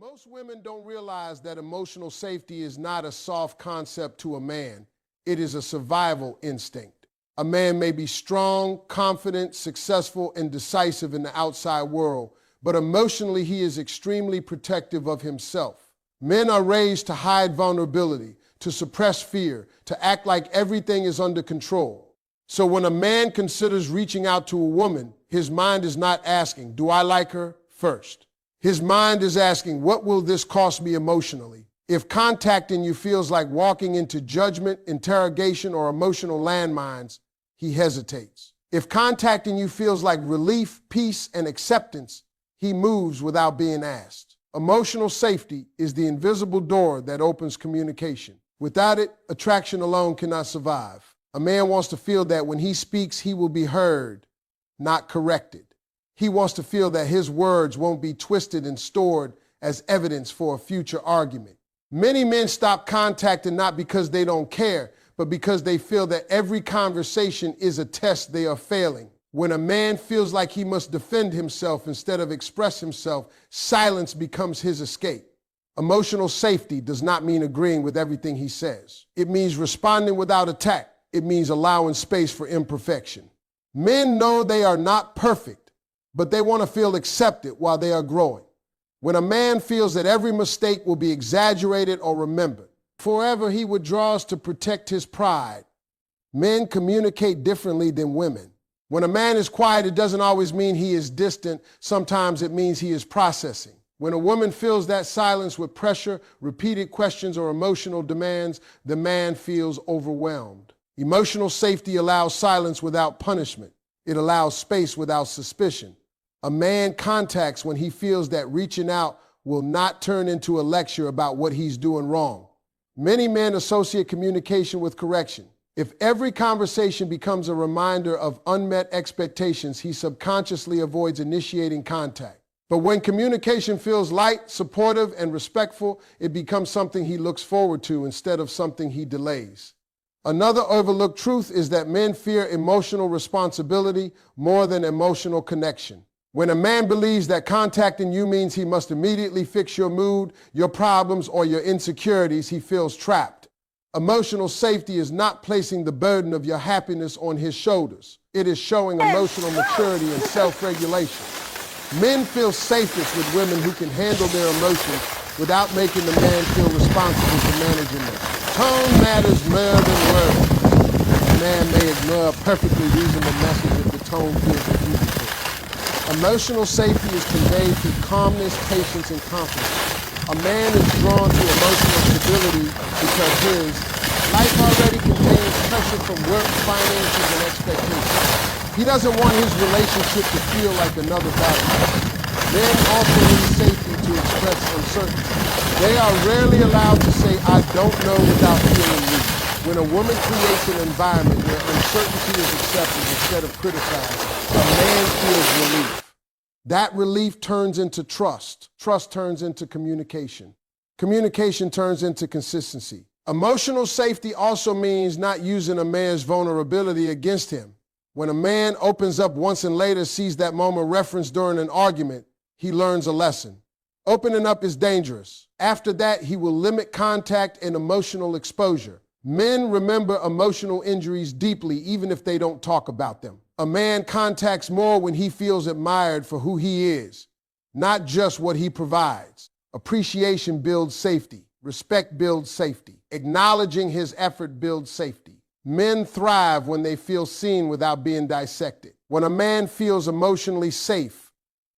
Most women don't realize that emotional safety is not a soft concept to a man. It is a survival instinct. A man may be strong, confident, successful, and decisive in the outside world, but emotionally he is extremely protective of himself. Men are raised to hide vulnerability, to suppress fear, to act like everything is under control. So when a man considers reaching out to a woman, his mind is not asking, "Do I like her?" first. His mind is asking, "What will this cost me emotionally?" If contacting you feels like walking into judgment, interrogation, or emotional landmines, he hesitates. If contacting you feels like relief, peace, and acceptance, he moves without being asked. Emotional safety is the invisible door that opens communication. Without it, attraction alone cannot survive. A man wants to feel that when he speaks, he will be heard, not corrected. He wants to feel that his words won't be twisted and stored as evidence for a future argument. Many men stop contacting not because they don't care, but because they feel that every conversation is a test they are failing. When a man feels like he must defend himself instead of express himself, silence becomes his escape. Emotional safety does not mean agreeing with everything he says. It means responding without attack. It means allowing space for imperfection. Men know they are not perfect, but they want to feel accepted while they are growing. When a man feels that every mistake will be exaggerated or remembered, forever he withdraws to protect his pride. Men communicate differently than women. When a man is quiet, it doesn't always mean he is distant. Sometimes it means he is processing. When a woman fills that silence with pressure, repeated questions, or emotional demands, the man feels overwhelmed. Emotional safety allows silence without punishment. It allows space without suspicion. A man contacts when he feels that reaching out will not turn into a lecture about what he's doing wrong. Many men associate communication with correction. If every conversation becomes a reminder of unmet expectations, he subconsciously avoids initiating contact. But when communication feels light, supportive, and respectful, it becomes something he looks forward to instead of something he delays. Another overlooked truth is that men fear emotional responsibility more than emotional connection. When a man believes that contacting you means he must immediately fix your mood, your problems, or your insecurities, he feels trapped. Emotional safety is not placing the burden of your happiness on his shoulders. It is showing emotional maturity and self-regulation. Men feel safest with women who can handle their emotions without making the man feel responsible for managing them. Tone matters more than words. A man may ignore a perfectly reasonable message if the tone feels abusive. Emotional safety is conveyed through calmness, patience, and confidence. A man is drawn to emotional stability because his life already contains pressure from work, finances, and expectations. He doesn't want his relationship to feel like another battle. Men also need safety to express uncertainty. They are rarely allowed to say, "I don't know," without feeling weak. When a woman creates an environment where uncertainty is accepted instead of criticized, a man feels relief. That relief turns into trust. Trust turns into communication. Communication turns into consistency. Emotional safety also means not using a man's vulnerability against him. When a man opens up once and later sees that moment referenced during an argument, he learns a lesson. Opening up is dangerous. After that, he will limit contact and emotional exposure. Men remember emotional injuries deeply, even if they don't talk about them. A man contacts more when he feels admired for who he is, not just what he provides. Appreciation builds safety. Respect builds safety. Acknowledging his effort builds safety. Men thrive when they feel seen without being dissected. When a man feels emotionally safe,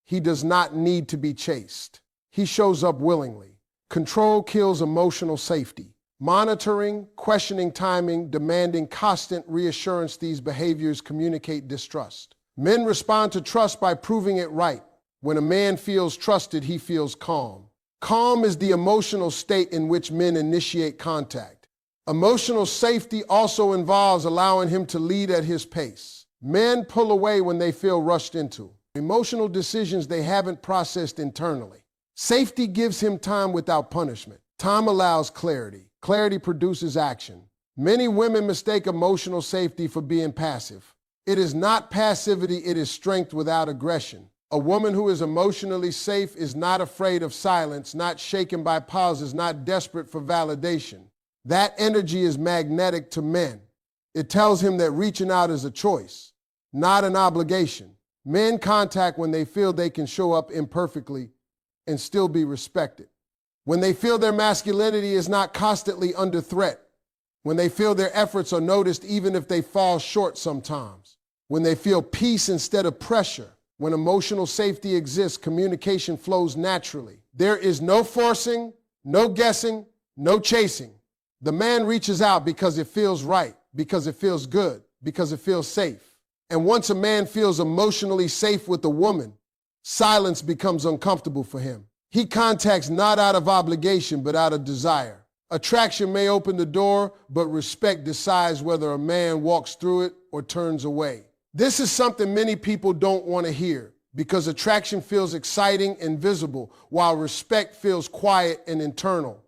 he does not need to be chased. He shows up willingly. Control kills emotional safety. Monitoring, questioning timing, demanding constant reassurance, these behaviors communicate distrust. Men respond to trust by proving it right. When a man feels trusted, he feels calm. Calm is the emotional state in which men initiate contact. Emotional safety also involves allowing him to lead at his pace. Men pull away when they feel rushed into emotional decisions they haven't processed internally. Safety gives him time without punishment. Time allows clarity. Clarity produces action. Many women mistake emotional safety for being passive. It is not passivity, it is strength without aggression. A woman who is emotionally safe is not afraid of silence, not shaken by pauses, not desperate for validation. That energy is magnetic to men. It tells him that reaching out is a choice, not an obligation. Men contact when they feel they can show up imperfectly and still be respected. When they feel their masculinity is not constantly under threat. When they feel their efforts are noticed even if they fall short sometimes. When they feel peace instead of pressure. When emotional safety exists, communication flows naturally. There is no forcing, no guessing, no chasing. The man reaches out because it feels right, because it feels good, because it feels safe. And once a man feels emotionally safe with a woman, silence becomes uncomfortable for him. He contacts not out of obligation, but out of desire. Attraction may open the door, but respect decides whether a man walks through it or turns away. This is something many people don't want to hear because attraction feels exciting and visible, while respect feels quiet and internal.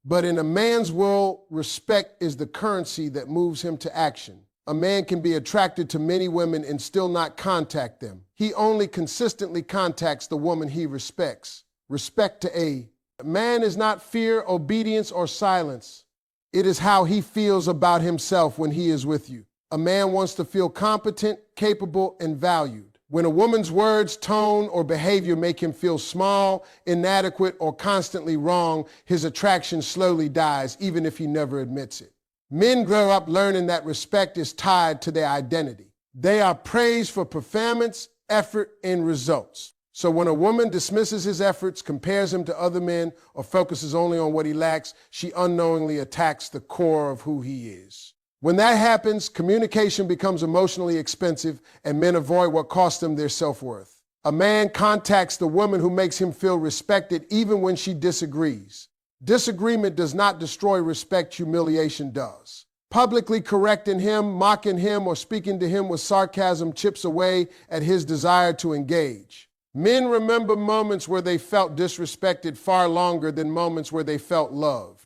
But in a man's world, respect is the currency that moves him to action. A man can be attracted to many women and still not contact them. He only consistently contacts the woman he respects. Respect to A. Man is not fear, obedience, or silence. It is how he feels about himself when he is with you. A man wants to feel competent, capable, and valued. When a woman's words, tone, or behavior make him feel small, inadequate, or constantly wrong, his attraction slowly dies, even if he never admits it. Men grow up learning that respect is tied to their identity. They are praised for performance, effort, and results. So when a woman dismisses his efforts, compares him to other men, or focuses only on what he lacks, she unknowingly attacks the core of who he is. When that happens, communication becomes emotionally expensive and men avoid what costs them their self-worth. A man contacts the woman who makes him feel respected even when she disagrees. Disagreement does not destroy respect, humiliation does. Publicly correcting him, mocking him, or speaking to him with sarcasm chips away at his desire to engage. Men remember moments where they felt disrespected far longer than moments where they felt loved.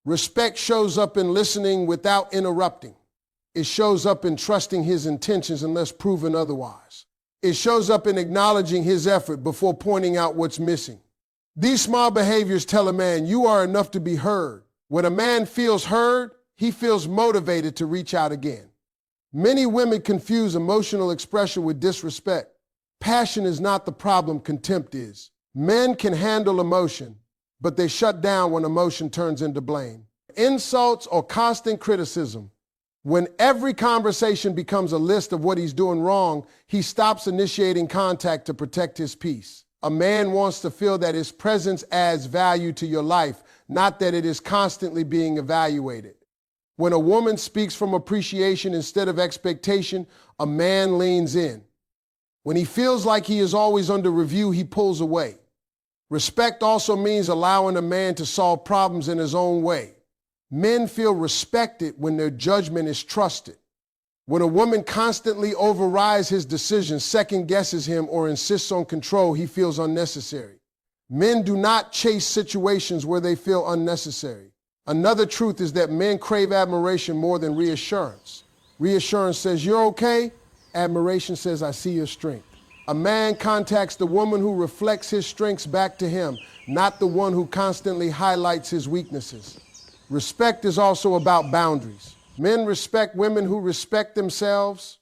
Respect shows up in listening without interrupting. It shows up in trusting his intentions unless proven otherwise. It shows up in acknowledging his effort before pointing out what's missing. These small behaviors tell a man, you are enough to be heard. When a man feels heard, he feels motivated to reach out again. Many women confuse emotional expression with disrespect. Passion is not the problem, contempt is. Men can handle emotion, but they shut down when emotion turns into blame. Insults or constant criticism. When every conversation becomes a list of what he's doing wrong, he stops initiating contact to protect his peace. A man wants to feel that his presence adds value to your life, not that it is constantly being evaluated. When a woman speaks from appreciation instead of expectation, a man leans in. When he feels like he is always under review, he pulls away. Respect also means allowing a man to solve problems in his own way. Men feel respected when their judgment is trusted. When a woman constantly overrides his decisions, second guesses him, or insists on control, he feels unnecessary. Men do not chase situations where they feel unnecessary. Another truth is that men crave admiration more than reassurance. Reassurance says, you're okay. Admiration says, I see your strength. A man contacts the woman who reflects his strengths back to him, not the one who constantly highlights his weaknesses. Respect is also about boundaries. Men respect women who respect themselves.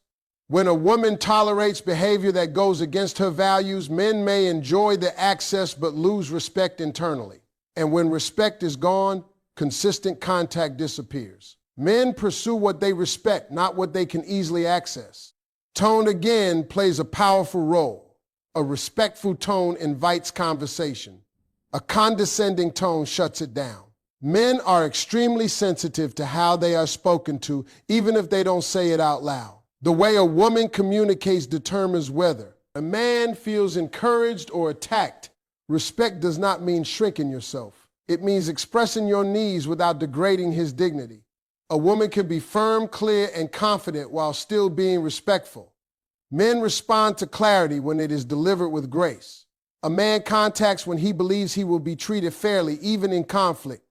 When a woman tolerates behavior that goes against her values, men may enjoy the access but lose respect internally. And when respect is gone, consistent contact disappears. Men pursue what they respect, not what they can easily access. Tone again plays a powerful role. A respectful tone invites conversation. A condescending tone shuts it down. Men are extremely sensitive to how they are spoken to, even if they don't say it out loud. The way a woman communicates determines whether a man feels encouraged or attacked. Respect does not mean shrinking yourself. It means expressing your needs without degrading his dignity. A woman can be firm, clear, and confident while still being respectful. Men respond to clarity when it is delivered with grace. A man contacts when he believes he will be treated fairly, even in conflict.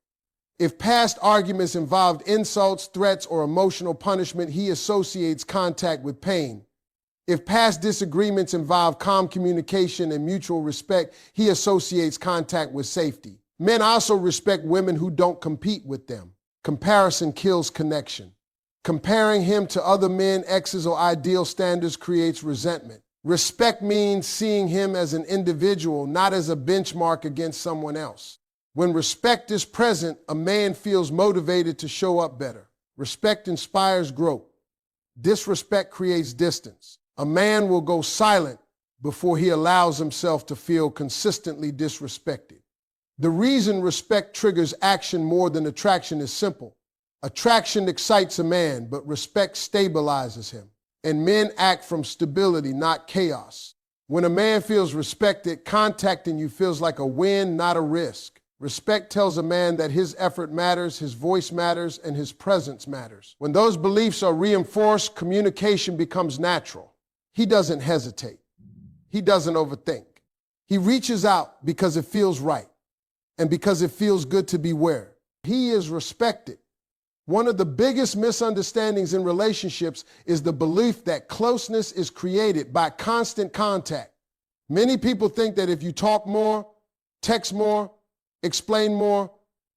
If past arguments involved insults, threats, or emotional punishment, he associates contact with pain. If past disagreements involve calm communication and mutual respect, he associates contact with safety. Men also respect women who don't compete with them. Comparison kills connection. Comparing him to other men, exes, or ideal standards creates resentment. Respect means seeing him as an individual, not as a benchmark against someone else. When respect is present, a man feels motivated to show up better. Respect inspires growth. Disrespect creates distance. A man will go silent before he allows himself to feel consistently disrespected. The reason respect triggers action more than attraction is simple. Attraction excites a man, but respect stabilizes him. And men act from stability, not chaos. When a man feels respected, contacting you feels like a win, not a risk. Respect tells a man that his effort matters, his voice matters, and his presence matters. When those beliefs are reinforced, communication becomes natural. He doesn't hesitate. He doesn't overthink. He reaches out because it feels right and because it feels good to be where. He is respected. One of the biggest misunderstandings in relationships is the belief that closeness is created by constant contact. Many people think that if you talk more, text more, explain more,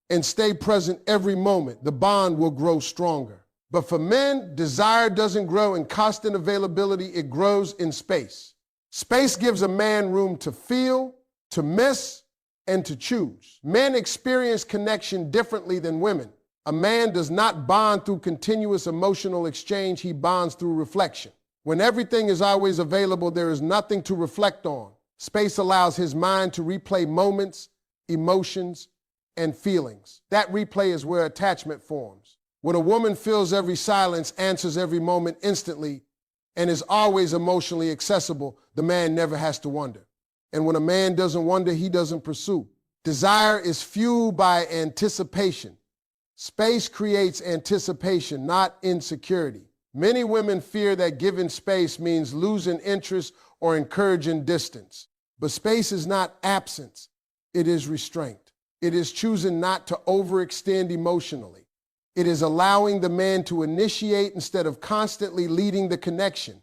and stay present every moment, the bond will grow stronger. But for men, desire doesn't grow in constant availability, it grows in space. Space gives a man room to feel, to miss, and to choose. Men experience connection differently than women. A man does not bond through continuous emotional exchange, he bonds through reflection. When everything is always available, there is nothing to reflect on. Space allows his mind to replay moments, emotions, and feelings. That replay is where attachment forms. When a woman feels every silence, answers every moment instantly, and is always emotionally accessible, the man never has to wonder. And when a man doesn't wonder, he doesn't pursue. Desire is fueled by anticipation. Space creates anticipation, not insecurity. Many women fear that giving space means losing interest or encouraging distance. But space is not absence, it is restraint. It is choosing not to overextend emotionally. It is allowing the man to initiate instead of constantly leading the connection.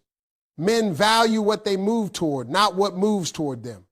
Men value what they move toward, not what moves toward them.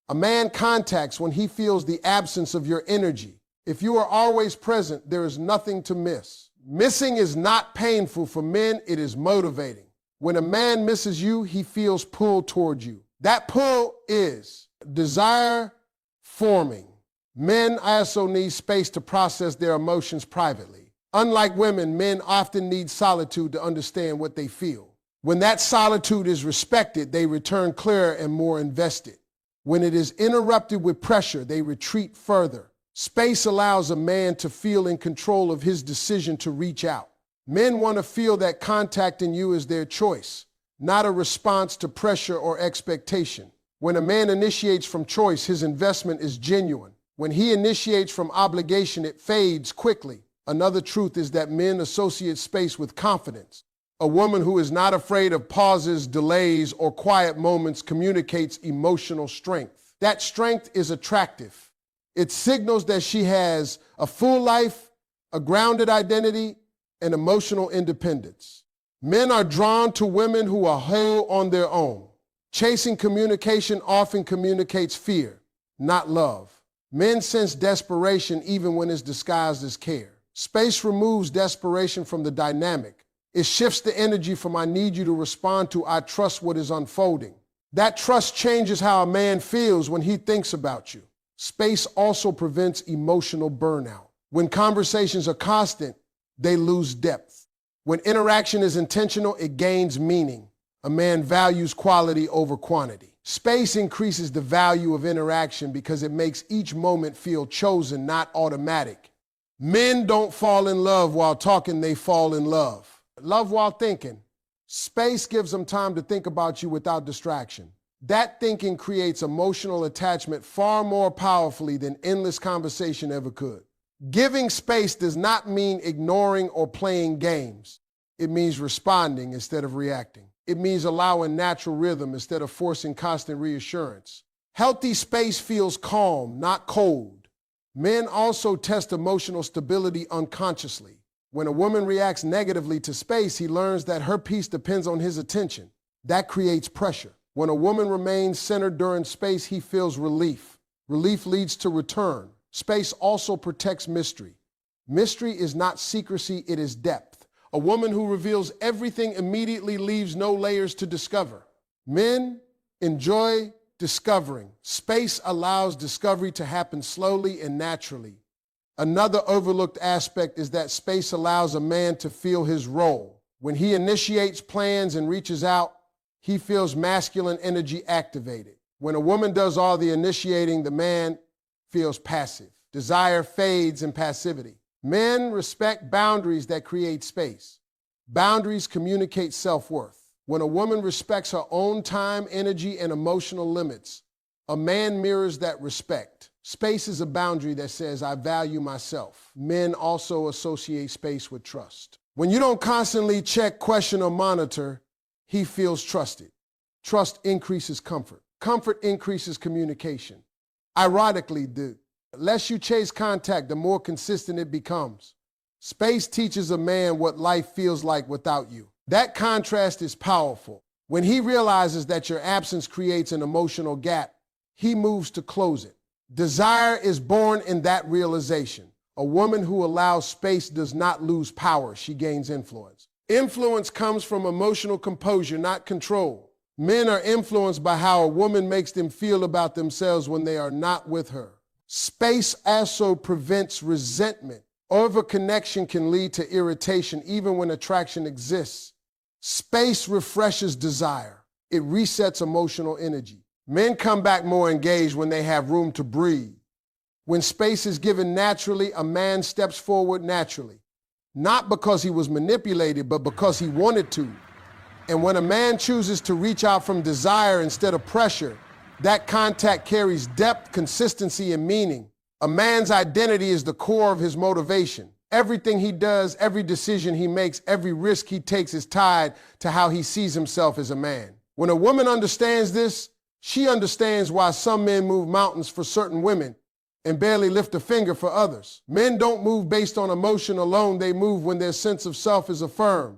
A man contacts when he feels the absence of your energy. If you are always present, there is nothing to miss. Missing is not painful for men, it is motivating. When a man misses you, he feels pulled toward you. That pull is desire forming. Men also need space to process their emotions privately. Unlike women, men often need solitude to understand what they feel. When that solitude is respected, they return clearer and more invested. When it is interrupted with pressure, they retreat further. Space allows a man to feel in control of his decision to reach out. Men want to feel that contacting you is their choice, not a response to pressure or expectation. When a man initiates from choice, his investment is genuine. When he initiates from obligation, it fades quickly. Another truth is that men associate space with confidence. A woman who is not afraid of pauses, delays, or quiet moments communicates emotional strength. That strength is attractive. It signals that she has a full life, a grounded identity, and emotional independence. Men are drawn to women who are whole on their own. Chasing communication often communicates fear, not love. Men sense desperation even when it's disguised as care. Space removes desperation from the dynamic. It shifts the energy from I need you to respond to I trust what is unfolding. That trust changes how a man feels when he thinks about you. Space also prevents emotional burnout. When conversations are constant, they lose depth. When interaction is intentional, it gains meaning. A man values quality over quantity. Space increases the value of interaction because it makes each moment feel chosen, not automatic. Men don't fall in love while talking, they fall in love. Love while thinking. Space gives them time to think about you without distraction. That thinking creates emotional attachment far more powerfully than endless conversation ever could. Giving space does not mean ignoring or playing games. It means responding instead of reacting. It means allowing natural rhythm instead of forcing constant reassurance. Healthy space feels calm, not cold. Men also test emotional stability unconsciously. When a woman reacts negatively to space, he learns that her peace depends on his attention. That creates pressure. When a woman remains centered during space, he feels relief. Relief leads to return. Space also protects mystery. Mystery is not secrecy, it is depth. A woman who reveals everything immediately leaves no layers to discover. Men enjoy discovering. Space allows discovery to happen slowly and naturally. Another overlooked aspect is that space allows a man to feel his role. When he initiates plans and reaches out, he feels masculine energy activated. When a woman does all the initiating, the man feels passive. Desire fades in passivity. Men respect boundaries that create space. Boundaries communicate self-worth. When a woman respects her own time, energy, and emotional limits, a man mirrors that respect. Space is a boundary that says, I value myself. Men also associate space with trust. When you don't constantly check, question, or monitor, he feels trusted. Trust increases comfort. Comfort increases communication. Ironically, the less you chase contact, the more consistent it becomes. Space teaches a man what life feels like without you. That contrast is powerful. When he realizes that your absence creates an emotional gap, he moves to close it. Desire is born in that realization. A woman who allows space does not lose power, she gains influence. Influence comes from emotional composure, not control. Men are influenced by how a woman makes them feel about themselves when they are not with her. Space also prevents resentment. Overconnection can lead to irritation even when attraction exists. Space refreshes desire. It resets emotional energy. Men come back more engaged when they have room to breathe. When space is given naturally, a man steps forward naturally. Not because he was manipulated, but because he wanted to. And when a man chooses to reach out from desire instead of pressure, that contact carries depth, consistency, and meaning. A man's identity is the core of his motivation. Everything he does, every decision he makes, every risk he takes is tied to how he sees himself as a man. When a woman understands this, she understands why some men move mountains for certain women and barely lift a finger for others. Men don't move based on emotion alone. They move when their sense of self is affirmed,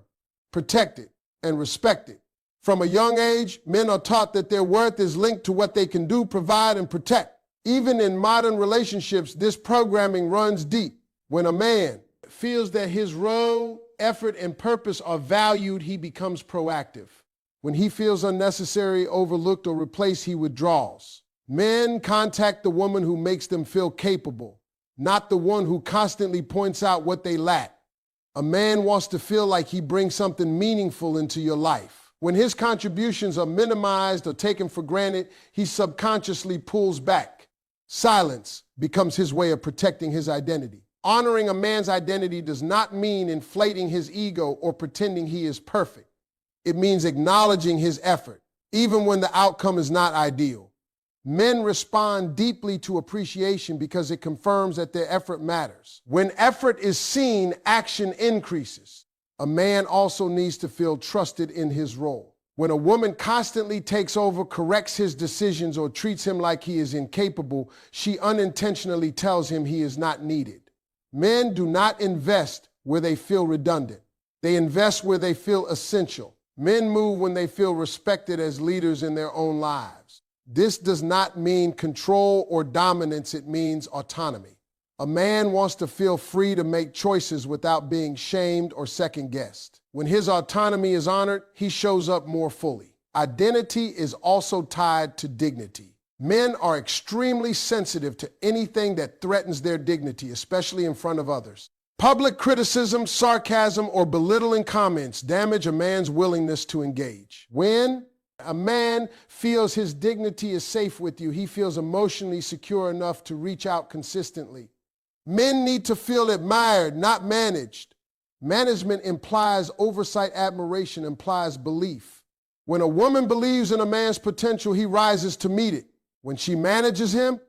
protected, and respected. From a young age, men are taught that their worth is linked to what they can do, provide, and protect. Even in modern relationships, this programming runs deep. When a man feels that his role, effort, and purpose are valued, he becomes proactive. When he feels unnecessary, overlooked, or replaced, he withdraws. Men contact the woman who makes them feel capable, not the one who constantly points out what they lack. A man wants to feel like he brings something meaningful into your life. When his contributions are minimized or taken for granted, he subconsciously pulls back. Silence becomes his way of protecting his identity. Honoring a man's identity does not mean inflating his ego or pretending he is perfect. It means acknowledging his effort, even when the outcome is not ideal. Men respond deeply to appreciation because it confirms that their effort matters. When effort is seen, action increases. A man also needs to feel trusted in his role. When a woman constantly takes over, corrects his decisions, or treats him like he is incapable, she unintentionally tells him he is not needed. Men do not invest where they feel redundant. They invest where they feel essential. Men move when they feel respected as leaders in their own lives. This does not mean control or dominance, it means autonomy. A man wants to feel free to make choices without being shamed or second-guessed. When his autonomy is honored, he shows up more fully. Identity is also tied to dignity. Men are extremely sensitive to anything that threatens their dignity, especially in front of others. Public criticism, sarcasm, or belittling comments damage a man's willingness to engage. When a man feels his dignity is safe with you, he feels emotionally secure enough to reach out consistently. Men need to feel admired, not managed. Management implies oversight, admiration implies belief. When a woman believes in a man's potential, he rises to meet it. When she manages him,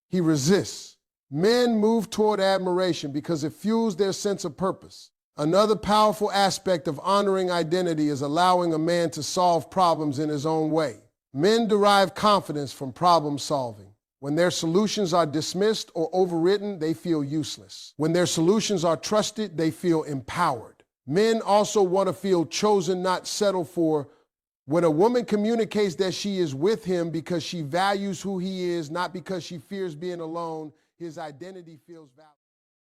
he resists. Men move toward admiration because it fuels their sense of purpose. Another powerful aspect of honoring identity is allowing a man to solve problems in his own way. Men derive confidence from problem solving. When their solutions are dismissed or overwritten, they feel useless. When their solutions are trusted, they feel empowered. Men also want to feel chosen, not settle for When a woman communicates that she is with him because she values who he is, not because she fears being alone, his identity feels valued.